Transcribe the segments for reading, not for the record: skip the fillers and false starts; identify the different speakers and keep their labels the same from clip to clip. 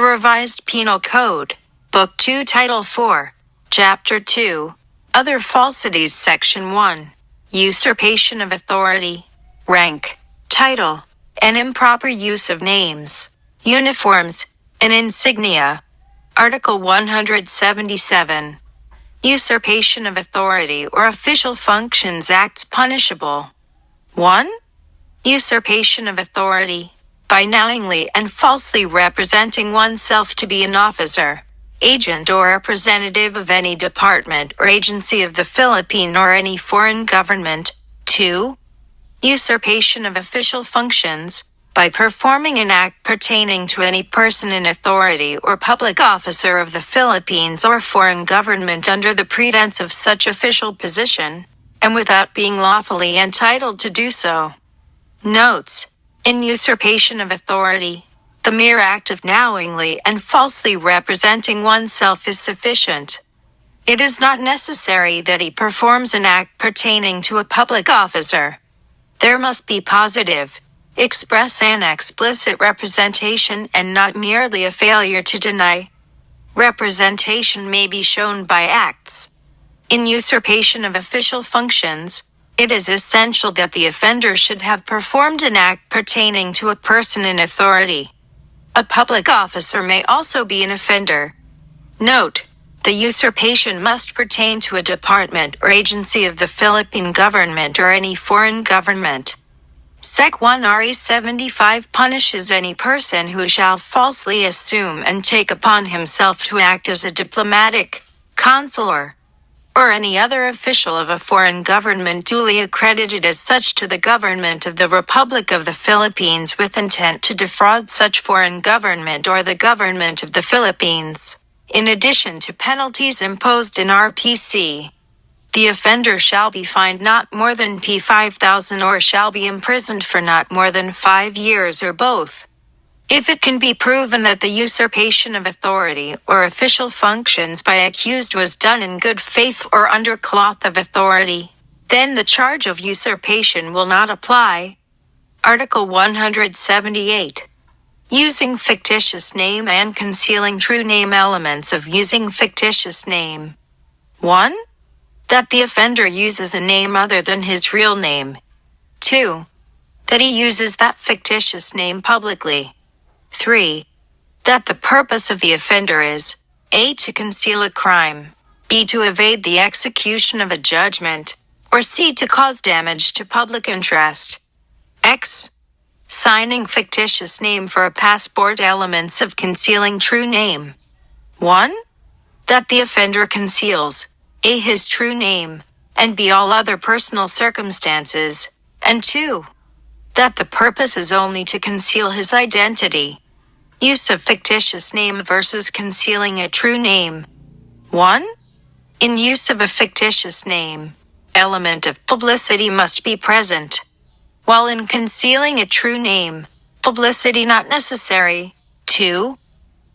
Speaker 1: The Revised Penal Code, Book 2, Title 4, Chapter 2, Other Falsities, Section 1, Usurpation of Authority, Rank, Title, and Improper Use of Names, Uniforms, and Insignia. Article 177. Usurpation of authority or official functions acts punishable. 1. Usurpation of authority, by knowingly and falsely representing oneself to be an officer, agent or representative of any department or agency of the Philippine or any foreign government. 2. Usurpation of official functions, by performing an act pertaining to any person in authority or public officer of the Philippines or foreign government under the pretense of such official position, and without being lawfully entitled to do so. Notes: in usurpation of authority, the mere act of knowingly and falsely representing oneself is sufficient. It is not necessary that he performs an act pertaining to a public officer. There must be positive, express and explicit representation and not merely a failure to deny. Representation may be shown by acts. In usurpation of official functions, it is essential that the offender should have performed an act pertaining to a person in authority. A public officer may also be an offender. Note: the usurpation must pertain to a department or agency of the Philippine government or any foreign government. Sec. 1 RE 75 punishes any person who shall falsely assume and take upon himself to act as a diplomatic, consular, or any other official of a foreign government duly accredited as such to the government of the Republic of the Philippines with intent to defraud such foreign government or the government of the Philippines, in addition to penalties imposed in RPC. The offender shall be fined not more than P5,000 or shall be imprisoned for not more than 5 years or both. If it can be proven that the usurpation of authority or official functions by accused was done in good faith or under cloth of authority, then the charge of usurpation will not apply. Article 178. Using fictitious name and concealing true name. Elements of using fictitious name. 1. That the offender uses a name other than his real name. 2. That he uses that fictitious name publicly. 3. That the purpose of the offender is A. to conceal a crime, B. to evade the execution of a judgment, or C. to cause damage to public interest. X. Signing fictitious name for a passport. Elements of concealing true name. 1. That the offender conceals A. his true name, and B. all other personal circumstances, and 2. That the purpose is only to conceal his identity. Use of fictitious name versus concealing a true name. 1. In use of a fictitious name, element of publicity must be present, while in concealing a true name, publicity not necessary. 2.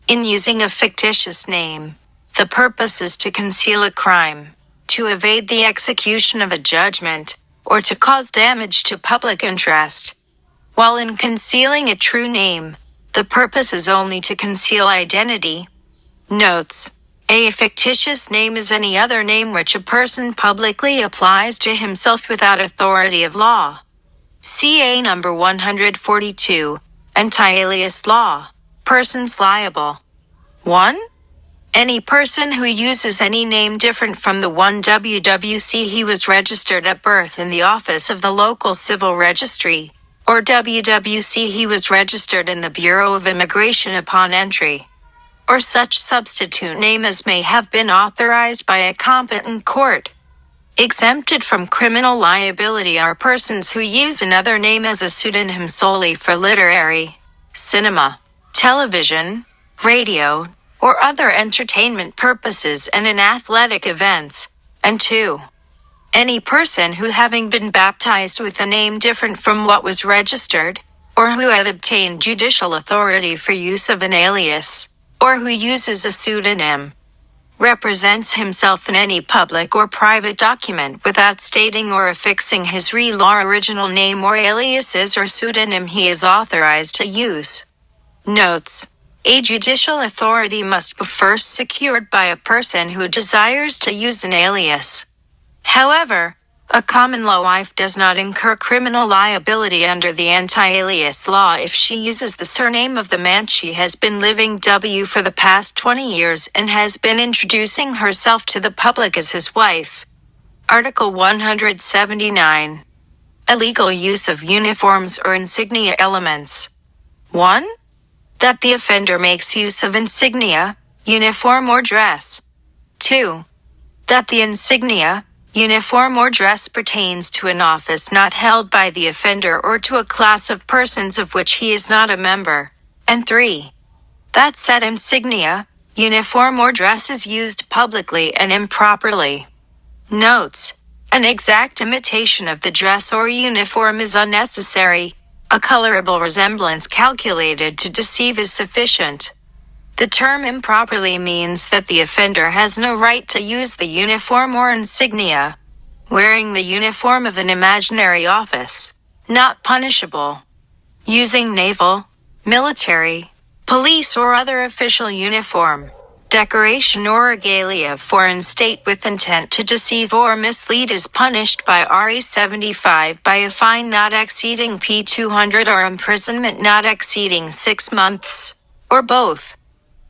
Speaker 1: In using a fictitious name, the purpose is to conceal a crime, to evade the execution of a judgment, or to cause damage to public interest, while in concealing a true name, the purpose is only to conceal identity. Notes: a fictitious name is any other name which a person publicly applies to himself without authority of law. CA number 142, Anti-alias Law, Persons Liable. 1. Any person who uses any name different from the one WWC he was registered at birth in the office of the local civil registry, or WWC he was registered in the Bureau of Immigration upon entry, or such substitute name as may have been authorized by a competent court. Exempted from criminal liability are persons who use another name as a pseudonym solely for literary, cinema, television, radio, or other entertainment purposes and in athletic events. And 2. Any person who, having been baptized with a name different from what was registered, or who had obtained judicial authority for use of an alias, or who uses a pseudonym, represents himself in any public or private document without stating or affixing his real or original name or aliases or pseudonym he is authorized to use. Notes: A judicial authority must be first secured by a person who desires to use an alias. However, a common law wife does not incur criminal liability under the anti-alias law if she uses the surname of the man she has been living with for the past 20 years and has been introducing herself to the public as his wife. Article 179. Illegal use of uniforms or insignia elements. 1. That the offender makes use of insignia, uniform or dress. 2. That the insignia, uniform or dress pertains to an office not held by the offender or to a class of persons of which he is not a member. And 3. That said insignia, uniform or dress is used publicly and improperly. Notes: an exact imitation of the dress or uniform is unnecessary. A colorable resemblance calculated to deceive is sufficient. The term improperly means that the offender has no right to use the uniform or insignia. Wearing the uniform of an imaginary office, not punishable. Using naval, military, police or other official uniform, decoration or regalia of foreign state with intent to deceive or mislead is punished by RE 75 by a fine not exceeding P200 or imprisonment not exceeding 6 months, or both.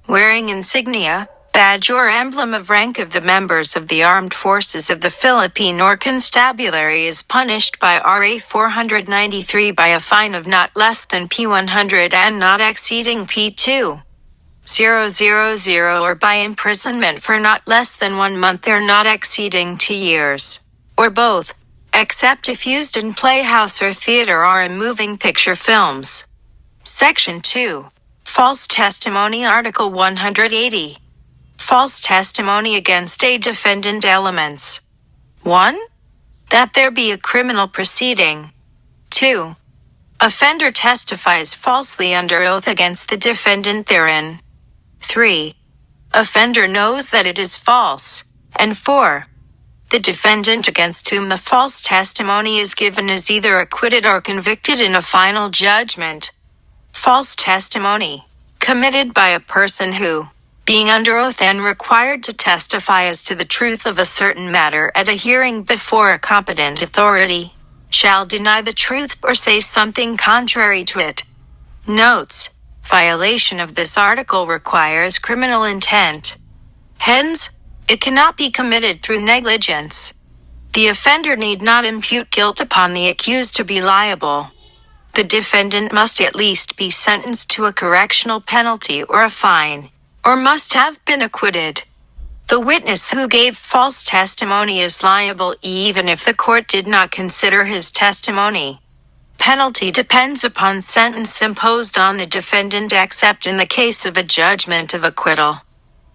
Speaker 1: Wearing insignia, badge or emblem of rank of the members of the armed forces of the Philippine or constabulary is punished by RA 493 by a fine of not less than P100 and not exceeding P2. 000 or by imprisonment for not less than 1 month or not exceeding 2 years, or both, except if used in playhouse or theater or in moving picture films. Section 2. False testimony. Article 180. False testimony against a defendant. Elements. 1. That there be a criminal proceeding. 2. Offender testifies falsely under oath against the defendant therein. 3. Offender knows that it is false. And 4. The defendant against whom the false testimony is given is either acquitted or convicted in a final judgment. False testimony, committed by a person who, being under oath and required to testify as to the truth of a certain matter at a hearing before a competent authority, shall deny the truth or say something contrary to it. Notes: violation of this article requires criminal intent. Hence, it cannot be committed through negligence. The offender need not impute guilt upon the accused to be liable. The defendant must at least be sentenced to a correctional penalty or a fine, or must have been acquitted. The witness who gave false testimony is liable even if the court did not consider his testimony. Penalty depends upon sentence imposed on the defendant except in the case of a judgment of acquittal.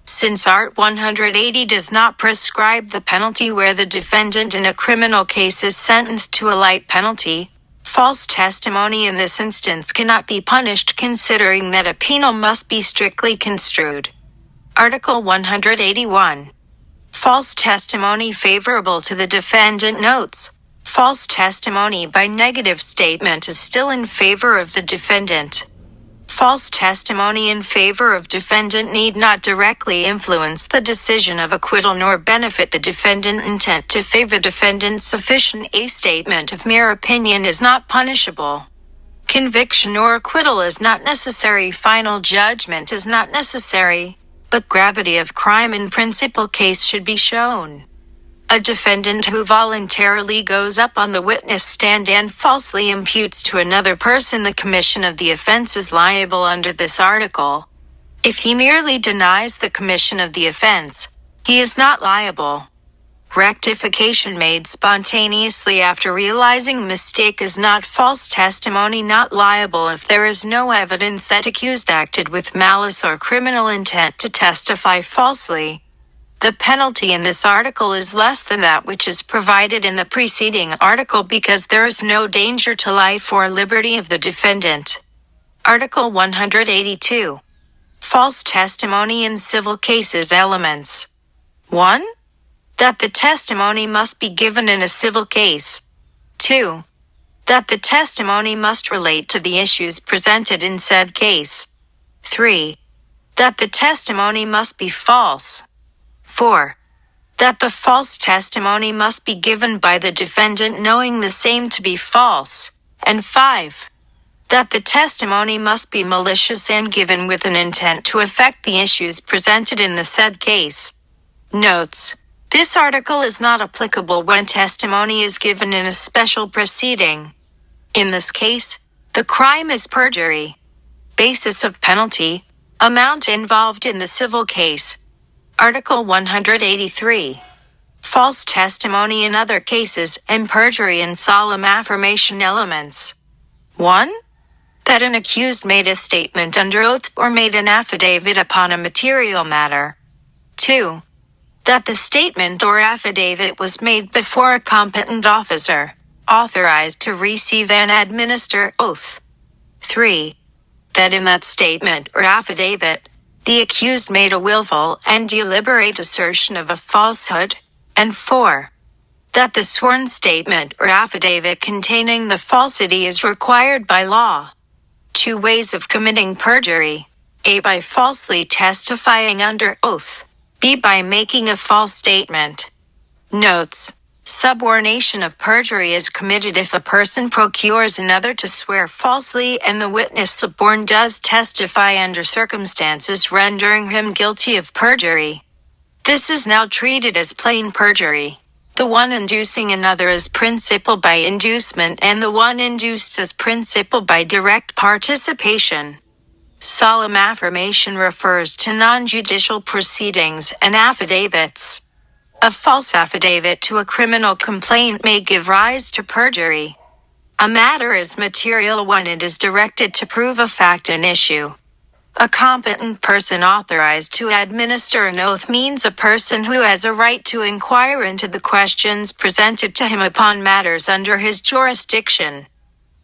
Speaker 1: Since Art 180 does not prescribe the penalty where the defendant in a criminal case is sentenced to a light penalty, false testimony in this instance cannot be punished considering that a penal must be strictly construed. Article 181. False testimony favorable to the defendant. Notes: false testimony by negative statement is still in favor of the defendant. False testimony in favor of defendant need not directly influence the decision of acquittal nor benefit the defendant. Intent to favor defendant sufficient. A statement of mere opinion is not punishable. Conviction or acquittal is not necessary. Final judgment is not necessary, but gravity of crime in principal case should be shown. A defendant who voluntarily goes up on the witness stand and falsely imputes to another person the commission of the offense is liable under this article. If he merely denies the commission of the offense, he is not liable. Rectification made spontaneously after realizing mistake is not false testimony. Not liable if there is no evidence that accused acted with malice or criminal intent to testify falsely. The penalty in this article is less than that which is provided in the preceding article because there is no danger to life or liberty of the defendant. Article 182. False testimony in civil cases. Elements. 1. That the testimony must be given in a civil case. 2. That the testimony must relate to the issues presented in said case. 3. That the testimony must be false. 4. That the false testimony must be given by the defendant knowing the same to be false. And 5. That the testimony must be malicious and given with an intent to affect the issues presented in the said case. Notes: this article is not applicable when testimony is given in a special proceeding. In this case, the crime is perjury. Basis of penalty: amount involved in the civil case. Article 183. False testimony in other cases and perjury in solemn affirmation elements. 1. That an accused made a statement under oath or made an affidavit upon a material matter. 2. That the statement or affidavit was made before a competent officer, authorized to receive and administer oath. 3. That in that statement or affidavit, the accused made a willful and deliberate assertion of a falsehood. And 4. That the sworn statement or affidavit containing the falsity is required by law. 2 ways of committing perjury: A. By falsely testifying under oath. B. By making a false statement. Notes: subornation of perjury is committed if a person procures another to swear falsely and the witness suborned does testify under circumstances rendering him guilty of perjury. This is now treated as plain perjury. The one inducing another is principal by inducement and the one induced as principal by direct participation. Solemn affirmation refers to non-judicial proceedings and affidavits. A false affidavit to a criminal complaint may give rise to perjury. A matter is material when it is directed to prove a fact and issue. A competent person authorized to administer an oath means a person who has a right to inquire into the questions presented to him upon matters under his jurisdiction.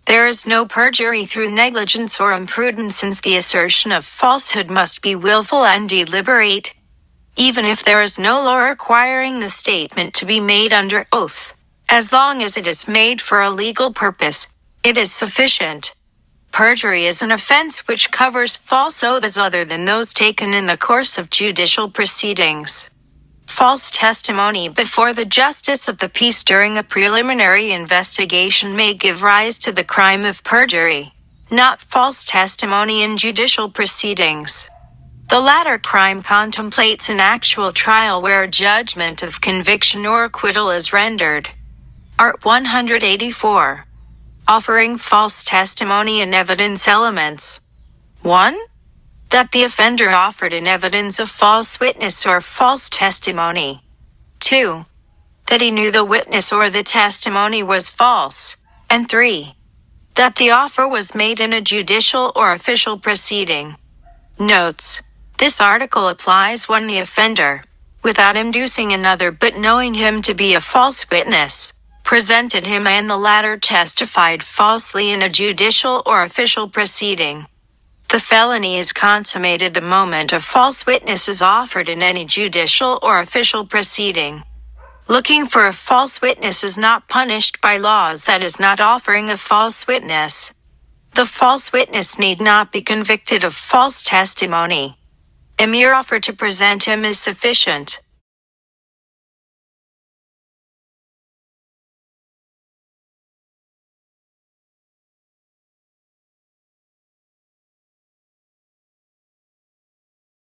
Speaker 1: There is no perjury through negligence or imprudence, since the assertion of falsehood must be willful and deliberate. Even if there is no law requiring the statement to be made under oath, as long as it is made for a legal purpose, it is sufficient. Perjury is an offense which covers false oaths other than those taken in the course of judicial proceedings. False testimony before the justice of the peace during a preliminary investigation may give rise to the crime of perjury, not false testimony in judicial proceedings. The latter crime contemplates an actual trial where a judgment of conviction or acquittal is rendered. Art 184. Offering false testimony in evidence elements. 1. That the offender offered in evidence a false witness or false testimony. 2. That he knew the witness or the testimony was false. And 3. That the offer was made in a judicial or official proceeding. Notes: this article applies when the offender, without inducing another but knowing him to be a false witness, presented him and the latter testified falsely in a judicial or official proceeding. The felony is consummated the moment a false witness is offered in any judicial or official proceeding. Looking for a false witness is not punished by laws, that is not offering a false witness. The false witness need not be convicted of false testimony. A mere offer to present him is sufficient.